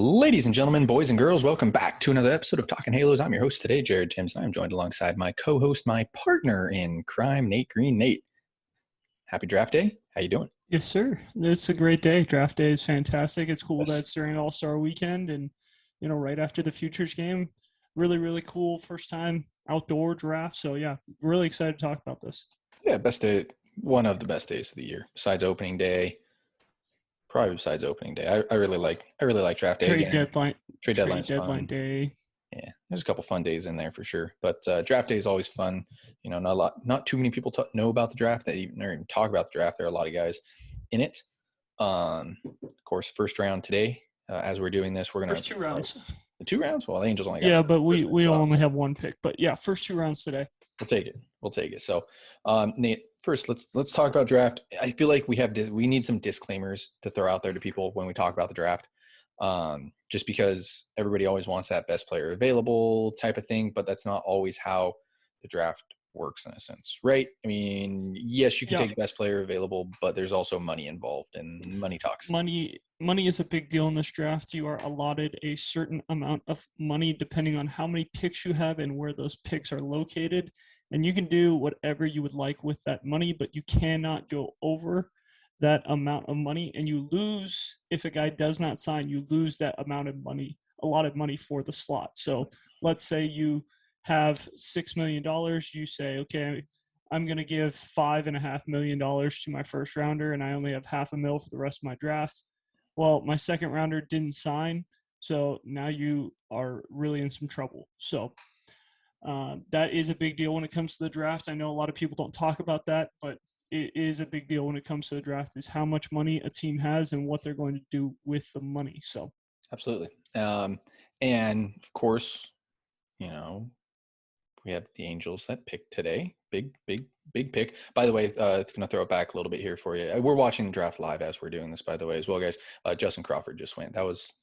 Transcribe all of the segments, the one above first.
Ladies and gentlemen, boys and girls, welcome back to another episode of Talking Halos. I'm your host today, Jared Timms, and I'm joined alongside my co-host, my partner in crime, Nate Green. Nate, happy draft day. How you doing? Yes, sir. It's a great day. Draft day is fantastic. It's cool that Yes. it's during All-Star weekend and, right after the Futures game. Really, really cool. First time outdoor draft. So, yeah, really excited to talk about this. Yeah, best day, one of the best days of the year, besides opening day. Probably besides opening day. I really like draft day. Trade deadline. Trade Trade deadline's deadline fun. day. Yeah, there's a couple fun days in there for sure. But draft day is always fun. You know, not too many people know about the draft that even talk about the draft. There are a lot of guys in it. Of course, first round today. As we're doing this, we're gonna First two rounds. The 2 rounds. Well, the Angels only got. Yeah, but we only have one pick. But yeah, first 2 rounds today. We'll take it. So, Nate, first let's talk about draft. I feel like we need some disclaimers to throw out there to people when we talk about the draft. Just because everybody always wants that best player available type of thing, but that's not always how the draft works in a sense, right? I mean, yes, you can take best player available, but there's also money involved, and money talks. Money is a big deal in this draft. You are allotted a certain amount of money depending on how many picks you have and where those picks are located. And you can do whatever you would like with that money, but you cannot go over that amount of money, and you lose if a guy does not sign. You lose that amount of money, allotted money for the slot. So let's say you have $6 million. You say, okay, I'm going to give $5.5 million to my first rounder, and I only have $500,000 for the rest of my drafts. Well, my second rounder didn't sign, so now you are really in some trouble. So that is a big deal when it comes to the draft. I know a lot of people don't talk about that, but it is a big deal when it comes to the draft, is how much money a team has and what they're going to do with the money. So absolutely. And of course, you know, we have the Angels that pick today. Big pick. By the way, going to throw it back a little bit here for you. We're watching the draft live as we're doing this, by the way, as well, guys. Justin Crawford just went. I was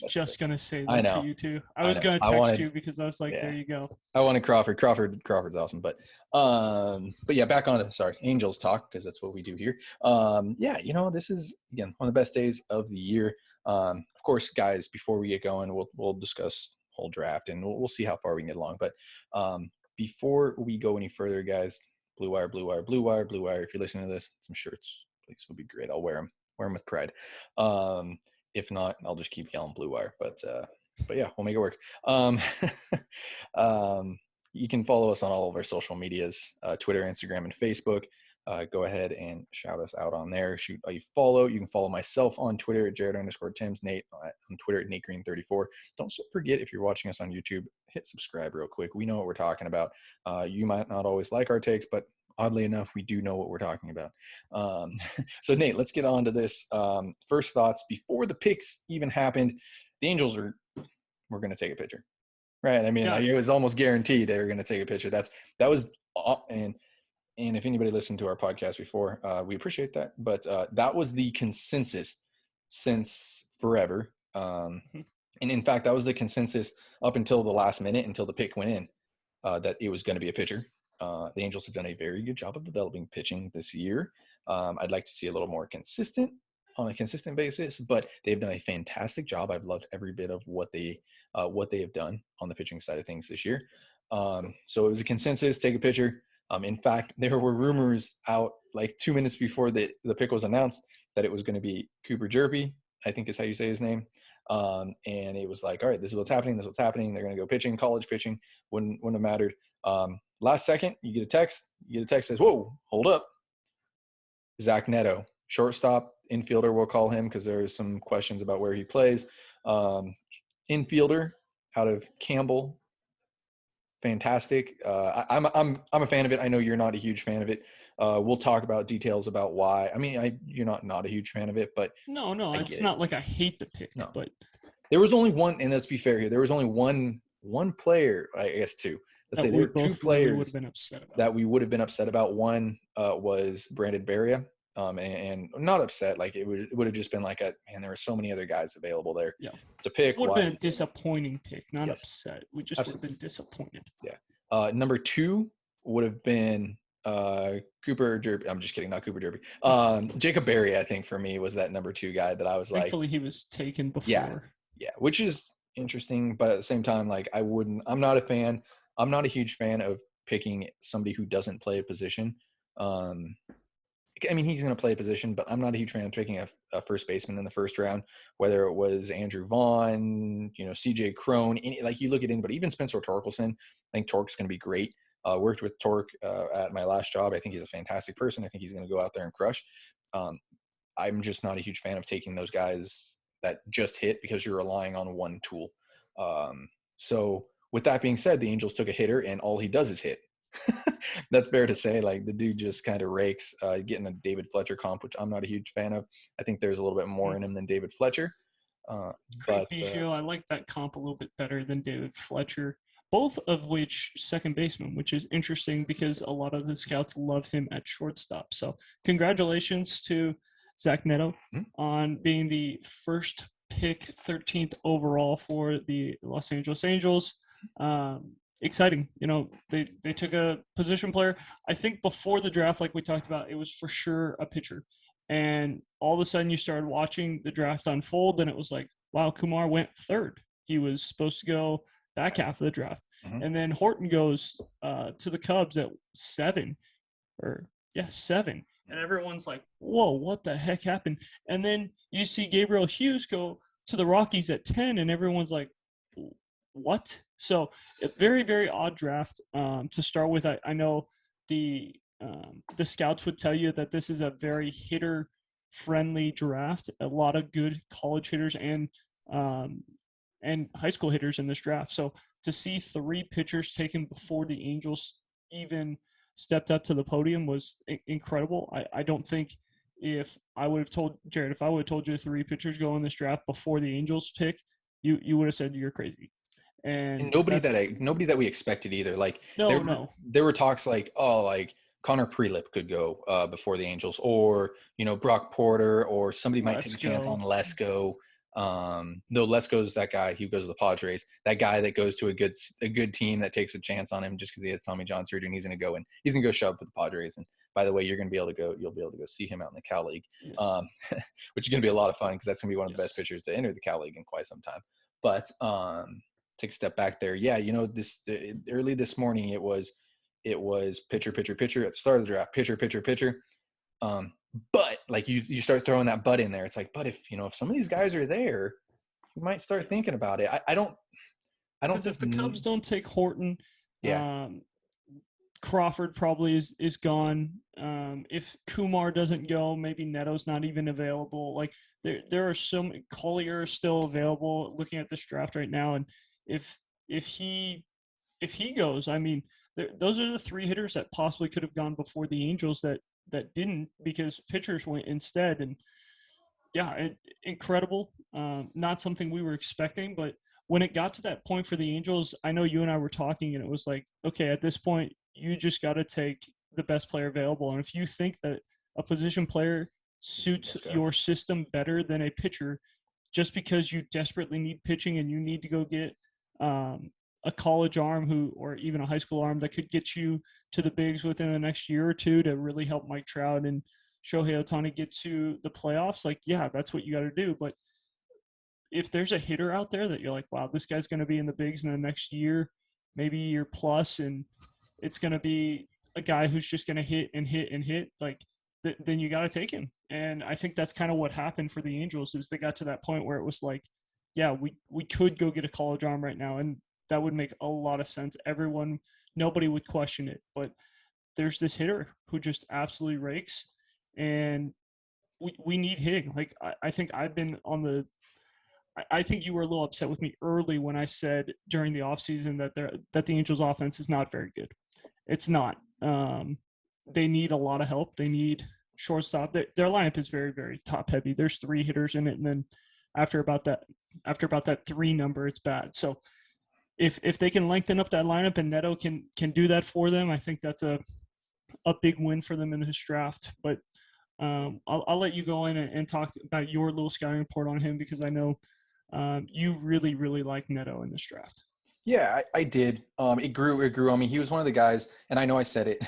just going to say that to you too. I was going to text you because I was like, there you go. I wanted Crawford. Crawford's awesome. But yeah, back on to, Angels talk, because that's what we do here. Yeah, this is, again, one of the best days of the year. Of course, guys, before we get going, we'll discuss whole draft, and we'll see how far we can get along. But before we go any further, guys, Blue Wire. If you're listening to this, some shirts, please, would be great. I'll wear them with pride. If not, I'll just keep yelling Blue Wire. But yeah, we'll make it work. You can follow us on all of our social medias, Twitter, Instagram, and Facebook. Go ahead and shout us out on there. Shoot a follow. You can follow myself on Twitter at Jared_Timms, Nate on Twitter at NateGreen34. Don't forget, if you're watching us on YouTube, hit subscribe real quick. We know what we're talking about. You might not always like our takes, but oddly enough, we do know what we're talking about. So Nate, let's get on to this. First thoughts before the picks even happened. The Angels were going to take a pitcher, right? I mean, it was almost guaranteed they were going to take a pitcher. And if anybody listened to our podcast before, we appreciate that. But that was the consensus since forever. And in fact, that was the consensus up until the last minute, until the pick went in, that it was going to be a pitcher. The Angels have done a very good job of developing pitching this year. I'd like to see a little more on a consistent basis, but they've done a fantastic job. I've loved every bit of what they have done on the pitching side of things this year. So it was a consensus, take a pitcher. In fact, there were rumors out like 2 minutes before the pick was announced that it was going to be Cooper Jerpy, I think is how you say his name. And it was like, all right, this is what's happening. They're going to go pitching, college pitching. Wouldn't have mattered. Last second, you get a text. Says, whoa, hold up. Zach Neto, shortstop, infielder, we'll call him, because there's some questions about where he plays. Infielder out of Campbell. Fantastic. I'm a fan of it. I know you're not a huge fan of it. We'll talk about details about why. I mean, you're not a huge fan of it, but no, it's not like I hate the pick. No. But there was only one, and let's be fair here. There was only one player, I guess two. Let's say there were two players that we would have been upset about. One was Brandon Barria. And not upset. Like it would have just been like there were so many other guys available there to pick. Would have been a disappointing pick, not upset. We just would have been disappointed. Yeah. Number 2 would have been Cooper Jerpy. I'm just kidding, not Cooper Jerpy. Jacob Berry, I think, for me was that number 2 guy that I was Thankfully, he was taken before. Yeah, which is interesting, but at the same time, like I'm not a fan. I'm not a huge fan of picking somebody who doesn't play a position. Um, I mean, he's going to play a position, but I'm not a huge fan of picking a first baseman in the first round, whether it was Andrew Vaughn, CJ Crone, like you look at anybody, even Spencer Torkelson. I think Tork's going to be great. Worked with Tork at my last job. I think he's a fantastic person. I think he's going to go out there and crush. Um, I'm just not a huge fan of taking those guys that just hit because you're relying on one tool. So with that being said, the Angels took a hitter and all he does is hit. That's fair to say. Like the dude just kind of rakes, getting a David Fletcher comp, which I'm not a huge fan of. I think there's a little bit more in him than David Fletcher. Uh, Craig but Biggio, I like that comp a little bit better than David Fletcher. Both of which second baseman, which is interesting because a lot of the scouts love him at shortstop. So congratulations to Zach Neto on being the first pick, 13th overall for the Los Angeles Angels. Exciting. They took a position player. I think before the draft, like we talked about, it was for sure a pitcher. And all of a sudden you started watching the draft unfold and it was like, wow, Kumar went third. He was supposed to go back half of the draft. Mhm. And then Horton goes to the Cubs at 7. And everyone's like, whoa, what the heck happened? And then you see Gabriel Hughes go to the Rockies at 10, and everyone's like, what? So a very, very odd draft to start with. I know the scouts would tell you that this is a very hitter friendly draft. A lot of good college hitters and high school hitters in this draft. So to see 3 pitchers taken before the Angels even stepped up to the podium was incredible. I don't think if I would have told Jared, if I would have told you 3 pitchers go in this draft before the Angels pick, you would have said you're crazy. And nobody that we expected either. Like there were talks like, oh, like Connor Prelip could go before the Angels, or Brock Porter, or somebody might take a chance on Lesko. No, Lesko's that guy who goes to the Padres. That guy that goes to a good team that takes a chance on him just because he has Tommy John surgery and he's going to go shove for the Padres. And by the way, you'll be able to go see him out in the Cal League, yes. which is going to be a lot of fun because that's going to be one of the best pitchers to enter the Cal League in quite some time. But take a step back there. Yeah, this early this morning it was pitcher at the start of the draft, pitcher. But like you start throwing that but in there. It's like, but if some of these guys are there, you might start thinking about it. I don't Because think if the Cubs don't take Horton, yeah. Crawford probably is gone. If Kumar doesn't go, maybe Neto's not even available. Like there are some Collier still available. Looking at this draft right now, and if he goes, I mean, those are the 3 hitters that possibly could have gone before the Angels that didn't because pitchers went instead. And yeah, incredible. Not something we were expecting, but when it got to that point for the Angels, I know you and I were talking, and it was like, okay, at this point, you just got to take the best player available. And if you think that a position player suits your system better than a pitcher, just because you desperately need pitching and you need to go get a college arm or even a high school arm that could get you to the bigs within the next year or 2 to really help Mike Trout and Shohei Ohtani get to the playoffs, like, yeah, that's what you got to do. But if there's a hitter out there that you're like, wow, this guy's going to be in the bigs in the next year, maybe year plus, and it's going to be a guy who's just going to hit and hit and hit, like, then you got to take him. And I think that's kind of what happened for the Angels is they got to that point where it was like, yeah, we could go get a college arm right now, and that would make a lot of sense. Nobody would question it. But there's this hitter who just absolutely rakes, and we need hitting. Like I think I've been on the I think you were a little upset with me early when I said during the offseason that the Angels offense is not very good. It's not. They need a lot of help. They need shortstop. Their lineup is very, very top heavy. There's 3 hitters in it, and then after about that 3 number, it's bad. So if they can lengthen up that lineup and Neto can do that for them, I think that's a big win for them in this draft. But I'll let you go in and talk about your little scouting report on him because I know you really, really like Neto in this draft. Yeah, I did. It grew on me. He was one of the guys, and I know I said it.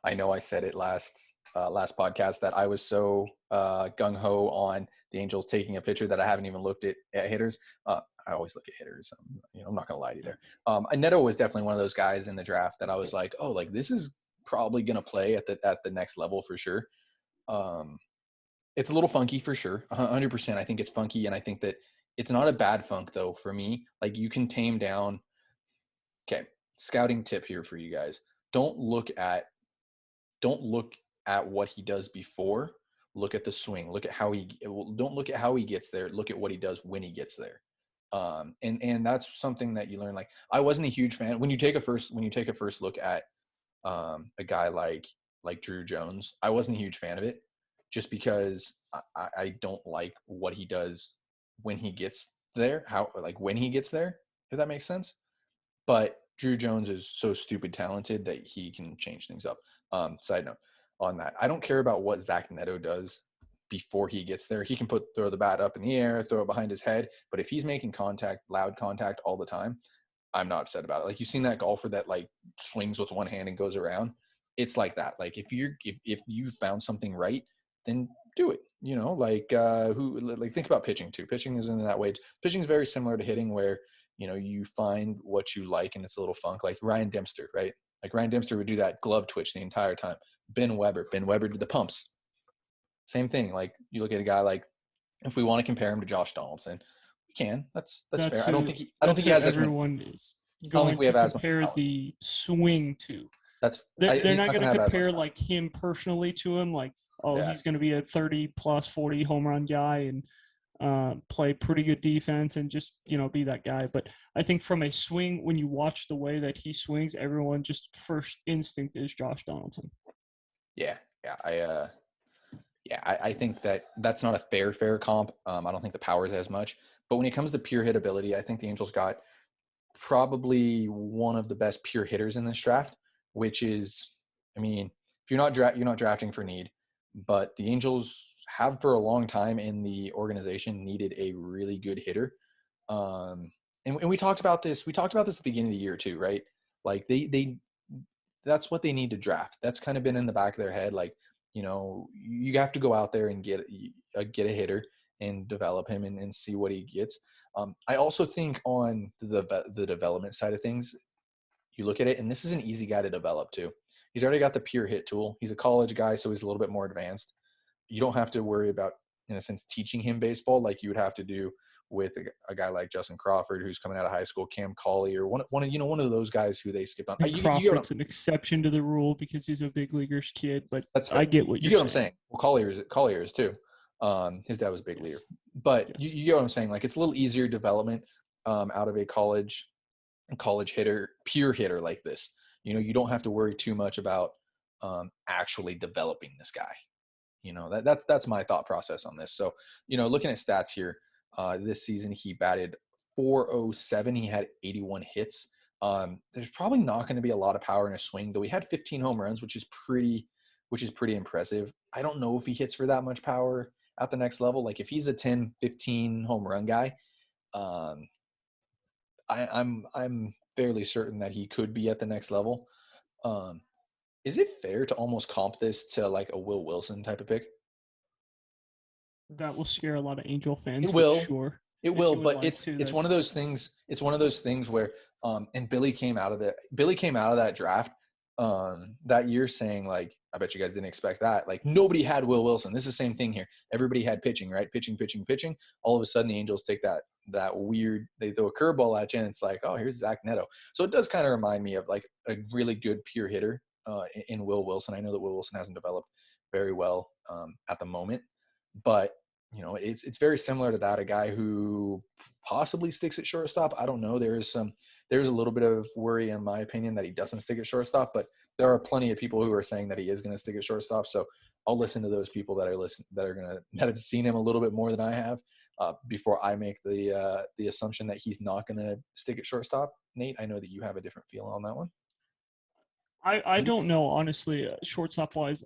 I know I said it last podcast that I was so gung ho on the Angels taking a pitcher that I haven't even looked at hitters. I always look at hitters. I'm not gonna lie to you there. Neto was definitely one of those guys in the draft that I was like, oh, like this is probably gonna play at the next level for sure. It's a little funky for sure. 100%. I think it's funky, and I think that it's not a bad funk though for me. Like you can tame down. Okay, scouting tip here for you guys. Don't look at don't look at what he does before. Look at the swing. Look at how he. Don't look at how he gets there. Look at what he does when he gets there. And that's something that you learn. Like I wasn't a huge fan when you take a first look at a guy like Drew Jones. I wasn't a huge fan of it, just because I don't like what he does when he gets there. How like when he gets there, if that makes sense. But Drew Jones is so stupid talented that he can change things up. Side note on that, I don't care about what Zach Neto does before he gets there. He can throw the bat up in the air, throw it behind his head, but if he's making contact, loud contact all the time, I'm not upset about it. Like you've seen that golfer that like swings with one hand and goes around. It's like that. Like if you found something right, then do it. Think about pitching too. Pitching is in that way. Pitching is very similar to hitting, where you find what you like and it's a little funk. Like Ryan Dempster, right? Like Ryan Dempster would do that glove twitch the entire time. Ben Weber did the pumps. Same thing. Like you look at a guy like, if we want to compare him to Josh Donaldson, we can. That's That's fair. I don't who think he has as many. everyone is I don't think going we to have as much compare talent. the swing to. They're He's not not going going to to have as much compare talent. like him personally to him. Like, oh, Yeah. he's going to be a 30 plus 40 home run guy and play pretty good defense and just be that guy. But I think from a swing, when you watch the way that he swings, everyone just first instinct is Josh Donaldson. Yeah. I think that's not a fair comp. I don't think the power is as much. But when it comes to pure hit ability, I think the Angels got probably one of the best pure hitters in this draft, which is, I mean, if you're not drafting for need, but the Angels have for a long time in the organization needed a really good hitter. And we talked about this. We talked about this at the beginning of the year too, right? Like they that's what they need to draft. That's kind of been in the back of their head. Like, you have to go out there and get a hitter and develop him and see what he gets. I also think on the development side of things, you look at it, and this is an easy guy to develop too. He's already got the pure hit tool. He's a college guy, so he's a little bit more advanced. You don't have to worry about, in a sense, teaching him baseball like you would have to do with a guy like Justin Crawford, who's coming out of high school, Cam Cauley, or one of those guys who they skipped on. I think Crawford's an exception to the rule because he's a big leaguer's kid, but That's fair. I get what You you're get what I'm saying. saying. Well, Collier is too. His dad was a big leaguer, but Yes. you get what I'm saying. Like it's a little easier development out of a college hitter, pure hitter like this. You don't have to worry too much about actually developing this guy. That's my thought process on this. So, looking at stats here, this season he batted .407. He had 81 hits. There's probably not going to be a lot of power in his swing, though he had 15 home runs, which is pretty impressive. I don't know if he hits for that much power at the next level. Like if he's a 10, 15 home run guy, I'm fairly certain that he could be at the next level. Is it fair to almost comp this to like a Will Wilson type of pick? That will scare a lot of Angel fans, It but will. sure. It If will, you would but like it's to, it's that one of those things. It's one of those things where and Billy came out of that draft that year saying like, I bet you guys didn't expect that. Like nobody had Will Wilson. This is the same thing here. Everybody had pitching, right? Pitching. All of a sudden the Angels take that weird, they throw a curveball at you and it's like, oh, here's Zach Neto. So it does kind of remind me of like a really good pure hitter in Will Wilson. I know that Will Wilson hasn't developed very well at the moment, but it's very similar to that. A guy who possibly sticks at shortstop. I don't know. There's a little bit of worry, in my opinion, that he doesn't stick at shortstop, but there are plenty of people who are saying that he is going to stick at shortstop. So I'll listen to those people that have seen him a little bit more than I have before I make the assumption that he's not going to stick at shortstop. Nate, I know that you have a different feel on that one. I don't know, honestly, shortstop wise.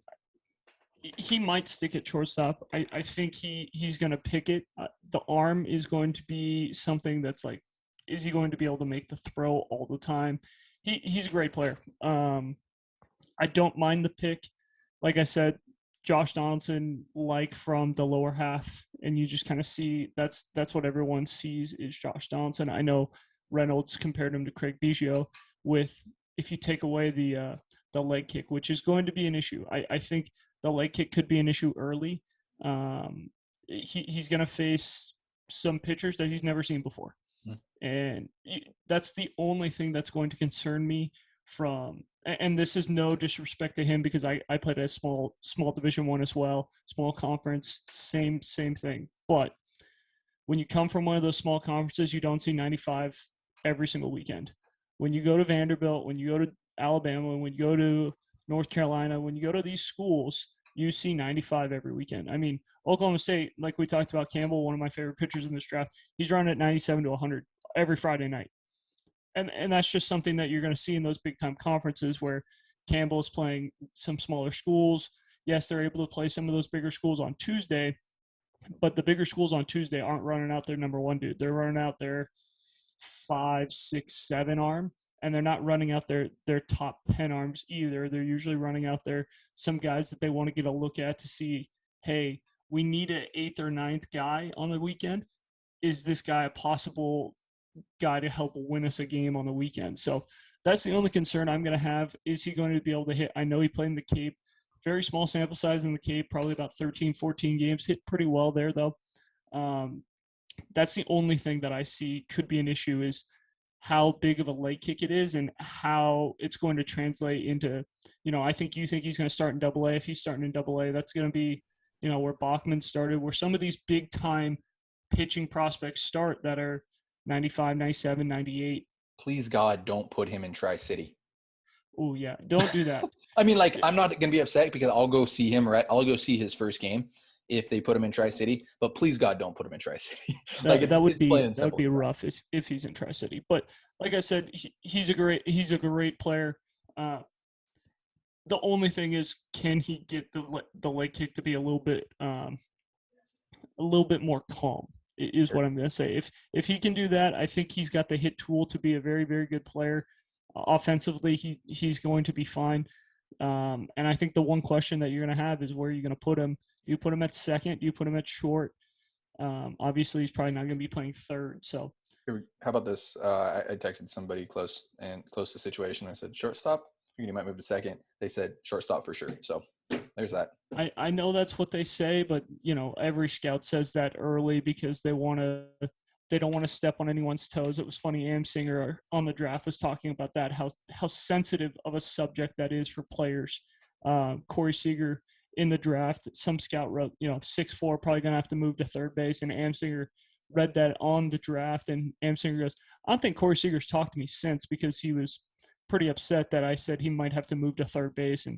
He might stick at shortstop. I think he's going to pick it. The arm is going to be something that's like, is he going to be able to make the throw all the time? He's a great player. I don't mind the pick. Like I said, Josh Donaldson like from the lower half, and you just kind of see that's what everyone sees is Josh Donaldson. I know Reynolds compared him to Craig Biggio with if you take away the leg kick, which is going to be an issue. I think the leg kick could be an issue early. He's going to face some pitchers that he's never seen before, and that's the only thing that's going to concern me from, and this is no disrespect to him because I played at a small division one as well, small conference, same thing. But when you come from one of those small conferences, you don't see 95 every single weekend. When you go to Vanderbilt, when you go to Alabama, when you go to North Carolina, when you go to these schools, you see 95 every weekend. I mean, Oklahoma State, like we talked about Campbell, one of my favorite pitchers in this draft, he's running at 97 to 100 every Friday night. And that's just something that you're going to see in those big time conferences where Campbell's playing some smaller schools. Yes, they're able to play some of those bigger schools on Tuesday, but the bigger schools on Tuesday aren't running out their number one dude. They're running out their 5, 6, 7 arm, and they're not running out their top 10 arms either. They're usually running out there some guys that they want to get a look at to see, hey, we need an 8th or 9th guy on the weekend. Is this guy a possible guy to help win us a game on the weekend? So that's the only concern I'm going to have. Is he going to be able to hit? I know he played in the Cape. Very small sample size in the Cape, probably about 13, 14 games. Hit pretty well there, though. That's the only thing that I see could be an issue is how big of a leg kick it is and how it's going to translate into, I think you think he's going to start in Double A. If he's starting in Double A, that's going to be, where Bachman started, where some of these big time pitching prospects start that are 95, 97, 98. Please God, don't put him in Tri-City. Oh yeah, don't do that. I mean, like, I'm not going to be upset because I'll go see him, right? I'll go see his first game if they put him in Tri-City, but please God, don't put him in Tri-City. Like, that would it's plain and be simple. rough if he's in Tri-City. But like I said, he's a great player. The only thing is, can he get the leg kick to be a little bit more calm? Is Sure. what I'm going to say. If he can do that, I think he's got the hit tool to be a very, very good player. Offensively, he's going to be fine. And I think the one question that you're going to have is where you're going to put him. Do you put him at second? Do you put him at short? Obviously, he's probably not going to be playing third. So, How about this? I texted somebody close to the situation. I said, shortstop? You might move to second. They said shortstop for sure. So there's that. I know that's what they say, but every scout says that early because they don't want to step on anyone's toes. It was funny, Amsinger on the draft was talking about that, how sensitive of a subject that is for players. Corey Seager in the draft, some scout wrote, 6'4", probably gonna have to move to third base, and Amsinger read that on the draft, and Amsinger goes, I don't think Corey Seager's talked to me since because he was pretty upset that I said he might have to move to third base, and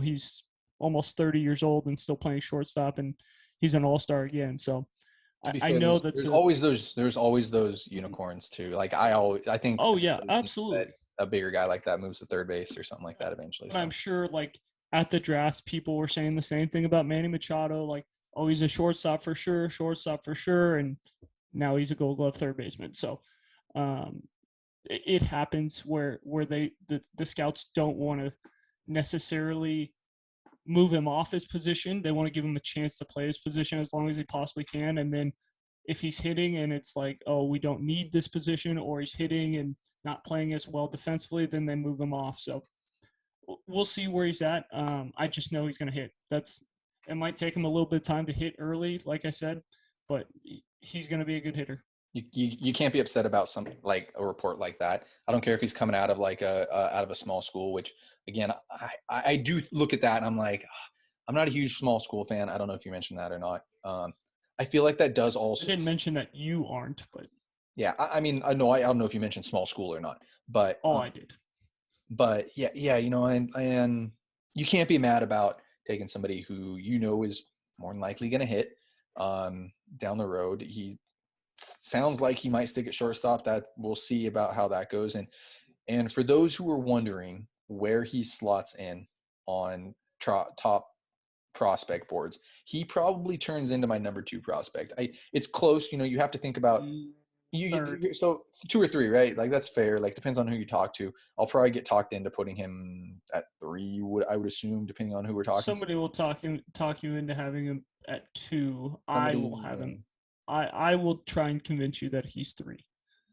he's almost 30 years old and still playing shortstop, and he's an all-star again. So To be I fair, know there's always those unicorns too. Like I think oh yeah, absolutely. a bigger guy like that moves to third base or something like that eventually. And So I'm sure like at the draft, people were saying the same thing about Manny Machado, like, oh, he's a shortstop for sure. And now he's a Gold Glove third baseman. So it happens where the scouts don't want to necessarily move him off his position. They want to give him a chance to play his position as long as he possibly can. And then if he's hitting and it's like, oh, we don't need this position, or he's hitting and not playing as well defensively, then they move him off. So we'll see where he's at. I just know he's going to hit. It might take him a little bit of time to hit early, like I said, but he's going to be a good hitter. you can't be upset about some like a report like that. I don't care if he's coming out of like out of a small school, which again, I do look at that and I'm like, I'm not a huge small school fan. I don't know if you mentioned that or not. I feel like that does I also. didn't mention that you aren't, but Yeah, I mean, I don't know if you mentioned small school or not, but I did. But yeah, and you can't be mad about taking somebody who is more than likely going to hit down the road. He sounds like he might stick at shortstop. That we'll see about how that goes. And for those who are wondering where he slots in on top prospect boards, he probably turns into my number 2 prospect. It's close. You have to think about third. So 2 or 3, right? Like that's fair. Like depends on who you talk to. I'll probably get talked into putting him at 3. I would assume, depending on who we're talking to. Somebody will talk you into having him at 2. I will Somebody, have him. I will try and convince you that he's 3.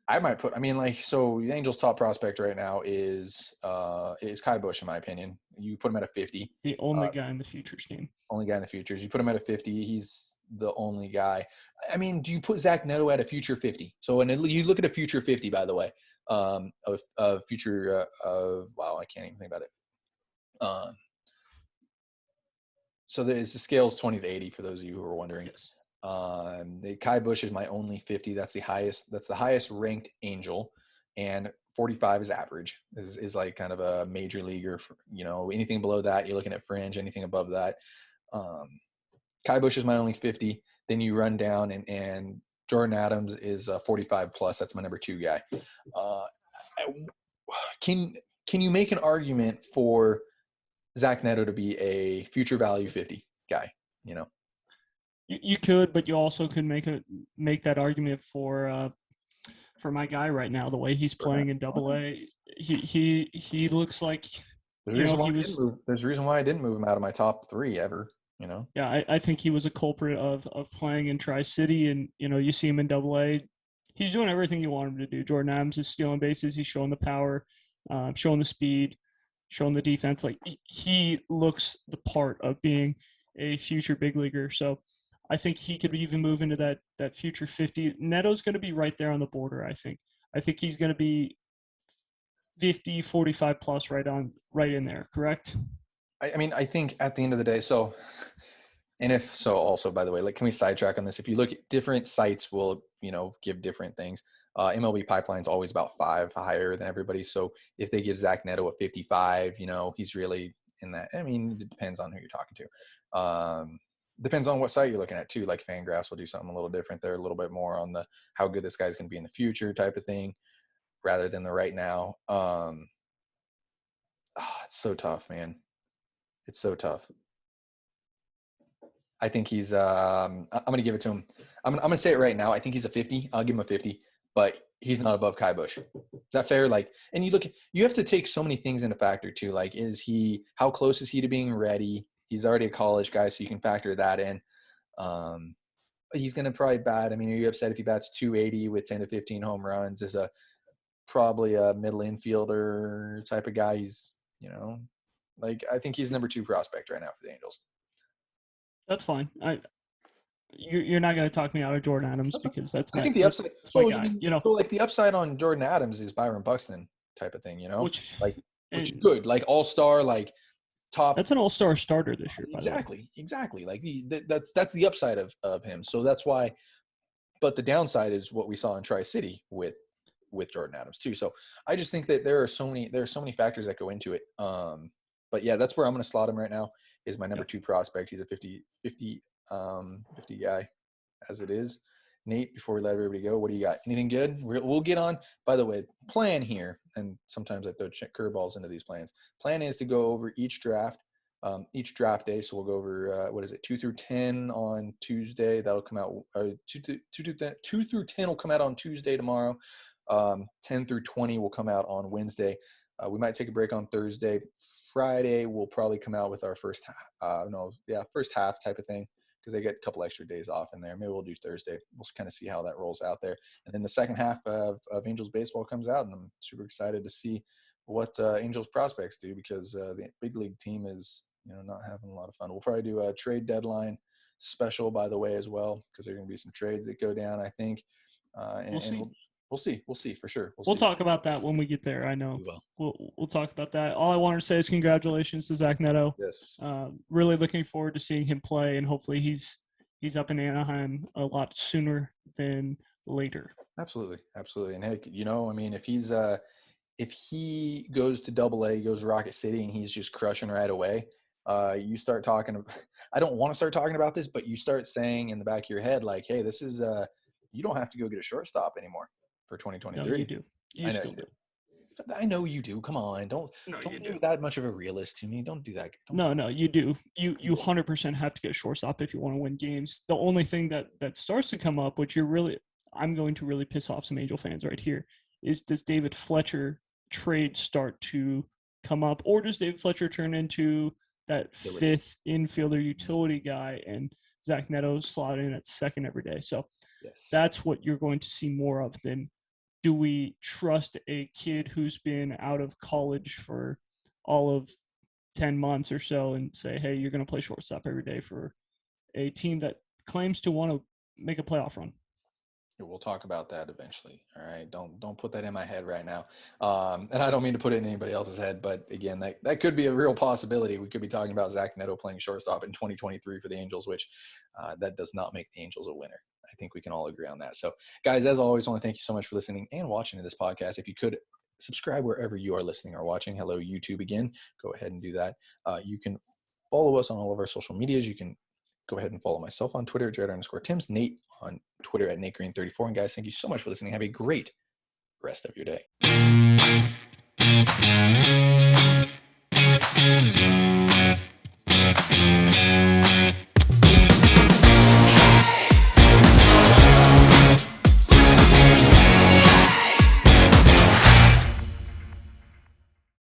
I might put. I mean, like, so the Angels' top prospect right now is Kai Bush, in my opinion. You put him at a 50. The Uh, only guy in the futures game. only guy in the futures. You put him at a 50. He's the only guy. I mean, do you put Zach Neto at a future 50? So, and you look at a future 50, by the way, of future of wow, I can't even think about it. So the scale is 20 to 80 for those of you who are wondering. Yes. The Kai Bush is my only 50. That's the highest ranked Angel, and 45 is average. Is like kind of a major leaguer. For, anything below that, you're looking at fringe. Anything above that, Kai Bush is my only 50. Then you run down and Jordan Adams is 45 plus. That's my number 2 guy. Can you make an argument for Zach Neto to be a future value 50 guy? You could, but you also could make that argument for my guy right now. The way he's playing in Double A, he looks like There's a reason why he was. There's a reason why I didn't move him out of my top 3 ever. Yeah, I think he was a culprit of playing in Tri-City, and you see him in Double A. He's doing everything you want him to do. Jordan Adams is stealing bases. He's showing the power, showing the speed, showing the defense. Like he looks the part of being a future big leaguer. So I think he could even move into that future 50. Neto's going to be right there on the border. I think he's going to be 50, 45 plus right in there. Correct? I mean, I think at the end of the day, also, by the way, like, can we sidetrack on this? If you look at different sites, will give different things. MLB Pipeline's always about 5 higher than everybody. So if they give Zach Neto a 55, he's really in that. I mean, it depends on who you're talking to. Depends on what site you're looking at too. Like Fangraphs will do something a little different. They're a little bit more on the how good this guy's going to be in the future type of thing, rather than the right now. It's so tough, man. It's so tough. I think he's. I'm going to give it to him. I'm going to say it right now. I think he's a 50. I'll give him a 50, but he's not above Kai Bush. Is that fair? Like, and you have to take so many things into factor too. Like, how close is he to being ready? He's already a college guy, so you can factor that in. He's going to probably bat. I mean, are you upset if he bats 280 with 10 to 15 home runs? Is probably a middle infielder type of guy. He's, I think he's number 2 prospect right now for the Angels. That's fine. You're not going to talk me out of Jordan Adams because that's my. I think the upside. That's my guy. So like the upside on Jordan Adams is Byron Buxton type of thing. Which is good. Like all-star, like top. That's an all-star starter this year. Exactly. Like that's the upside of him. So that's why. But the downside is what we saw in Tri-City with Jordan Adams too. So I just think that there are so many factors that go into it. But yeah, that's where I'm going to slot him right now. Is my number 2 prospect. He's a 50 guy as it is. Nate, before we let everybody go, what do you got? Anything good? We'll get on. By the way, plan here, and sometimes I throw curveballs into these plans. Plan is to go over each draft day. So we'll go over, 2 through 10 on Tuesday. That'll come out, 2 through 10 will come out on Tuesday tomorrow. 10 through 20 will come out on Wednesday. We might take a break on Thursday. Friday we'll probably come out with our first half type of thing, because they get a couple extra days off in there. Maybe we'll do Thursday. We'll kind of see how that rolls out there. And then the second half of Angels baseball comes out, and I'm super excited to see what Angels prospects do, because the big league team is not having a lot of fun. We'll probably do a trade deadline special, by the way, as well, because there are going to be some trades that go down, I think. We'll see for sure. We'll talk about that when we get there. I know. We'll talk about that. All I wanted to say is congratulations to Zach Neto. Yes. Really looking forward to seeing him play, and hopefully he's up in Anaheim a lot sooner than later. Absolutely. And heck, I mean, if he goes to Double A, goes to Rocket City, and he's just crushing right away, you start talking. I don't want to start talking about this, but you start saying in the back of your head, like, hey, this is you don't have to go get a shortstop anymore for 2023. No, you do. You still do. I know you do. Come on, don't be that much of a realist to me. Don't do that. No, you do. You 100% have to get a shortstop if you want to win games. The only thing that starts to come up, which I'm going to really piss off some Angel fans right here, is does David Fletcher trade start to come up, or does David Fletcher turn into that fifth infielder utility guy and Zach Neto slot in at second every day? So that's what you're going to see more of than do we trust a kid who's been out of college for all of 10 months or so and say, hey, you're going to play shortstop every day for a team that claims to want to make a playoff run. We'll talk about that eventually. All right. Don't put that in my head right now. And I don't mean to put it in anybody else's head, but again, that could be a real possibility. We could be talking about Zach Neto playing shortstop in 2023 for the Angels, which that does not make the Angels a winner. I think we can all agree on that. So guys, as always, I want to thank you so much for listening and watching to this podcast. If you could subscribe wherever you are listening or watching. Hello, YouTube again. Go ahead and do that. You can follow us on all of our social medias. You can go ahead and follow myself on Twitter, Jared_Tims, Nate on Twitter at NateGreen34. And guys, thank you so much for listening. Have a great rest of your day.